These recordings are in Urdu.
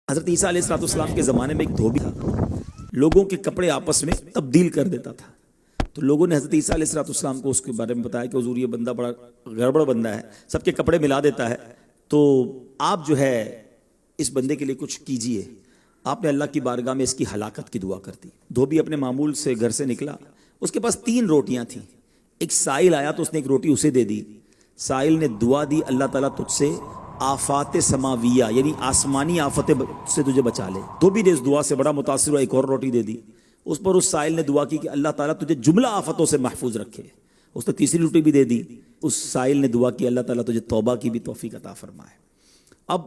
حضرت عیسیٰ علیہ السلام کے زمانے میں ایک دھوبی تھا، لوگوں کے کپڑے آپس میں تبدیل کر دیتا تھا۔ تو لوگوں نے حضرت عیسیٰ علیہ السلام کو اس کے بارے میں بتایا کہ حضور یہ بندہ بڑا گڑبڑ بندہ ہے، سب کے کپڑے ملا دیتا ہے، تو آپ جو ہے اس بندے کے لیے کچھ کیجئے۔ آپ نے اللہ کی بارگاہ میں اس کی ہلاکت کی دعا کر دی۔ دھوبی اپنے معمول سے گھر سے نکلا، اس کے پاس 3 روٹیاں تھیں۔ ایک سائل آیا تو اس نے ایک روٹی اسے دے دی۔ سائل نے دعا دی، اللہ تعالیٰ تجھ سے آفات سماویہ یعنی آسمانی آفتیں سے تجھے بچا لے۔ دھوبی نے اس دعا سے بڑا متاثر ہوا، ایک اور روٹی دے دی۔ اس پر اس سائل نے دعا کی کہ اللہ تعالیٰ تجھے جملہ آفتوں سے محفوظ رکھے۔ اس نے تیسری روٹی بھی دے دی۔ اس سائل نے دعا کی اللہ تعالیٰ تجھے توبہ کی بھی توفیق عطا فرمائے۔ اب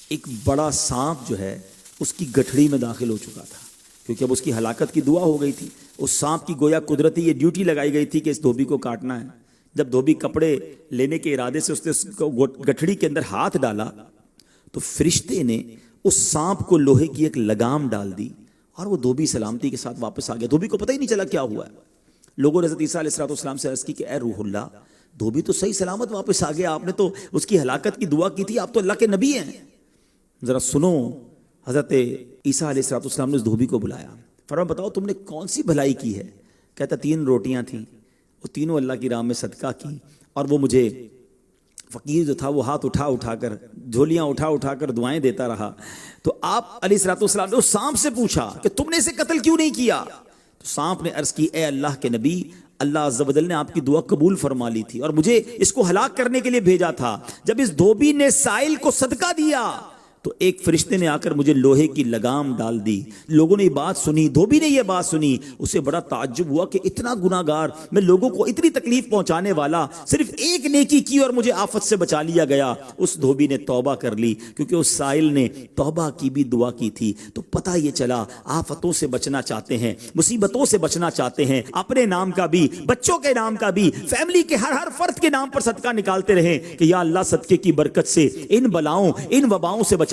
ایک بڑا سانپ جو ہے اس کی گٹھڑی میں داخل ہو چکا تھا، کیونکہ اب اس کی ہلاکت کی دعا ہو گئی تھی۔ اس سانپ کی گویا قدرتی یہ ڈیوٹی لگائی گئی تھی کہ اس دھوبی کو کاٹنا ہے۔ جب دھوبی کپڑے لینے کے ارادے سے اس نے گٹھڑی کے اندر ہاتھ ڈالا تو فرشتے نے اس سانپ کو لوہے کی ایک لگام ڈال دی اور وہ دھوبی سلامتی کے ساتھ واپس آ گیا۔ دھوبی کو پتہ ہی نہیں چلا کیا ہوا ہے۔ لوگوں نے حضرت عیسیٰ علیہ السلام سے عرض کی کہ اے روح اللہ، دھوبی تو صحیح سلامت واپس آ گیا، آپ نے تو اس کی ہلاکت کی دعا کی تھی، آپ تو اللہ کے نبی ہیں، ذرا سنو۔ حضرت عیسیٰ علیہ السلام نے اس دھوبی کو بلایا، فرمایا بتاؤ تم نے کون سی بھلائی کی ہے؟ کہتا 3 روٹیاں تھیں، وہ تینوں اللہ کی راہ میں صدقہ کی، اور وہ مجھے فقیر جو تھا وہ ہاتھ اٹھا کر جھولیاں اٹھا کر دعائیں دیتا رہا۔ تو آپ علیہ السلام نے اس سانپ سے پوچھا کہ تم نے اسے قتل کیوں نہیں کیا؟ تو سانپ نے عرض کی اے اللہ کے نبی، اللہ عز و جل نے آپ کی دعا قبول فرما لی تھی اور مجھے اس کو ہلاک کرنے کے لیے بھیجا تھا۔ جب اس دھوبی نے سائل کو صدقہ دیا تو ایک فرشتے نے آ کر مجھے لوہے کی لگام ڈال دی۔ لوگوں نے یہ بات سنی، دھوبی نے یہ بات سنی، اسے بڑا تعجب ہوا کہ اتنا گناہ گار، میں لوگوں کو اتنی تکلیف پہنچانے والا، صرف ایک نیکی کی اور مجھے آفت سے بچا لیا گیا۔ اس دھوبی نے توبہ کر لی، کیونکہ اس سائل نے توبہ کی بھی دعا کی تھی۔ تو پتہ یہ چلا آفتوں سے بچنا چاہتے ہیں، مصیبتوں سے بچنا چاہتے ہیں، اپنے نام کا بھی، بچوں کے نام کا بھی، فیملی کے ہر فرد کے نام پر صدقہ نکالتے رہیں کہ یا اللہ صدقے کی برکت سے ان بلاؤں ان وباؤں سے بچانا۔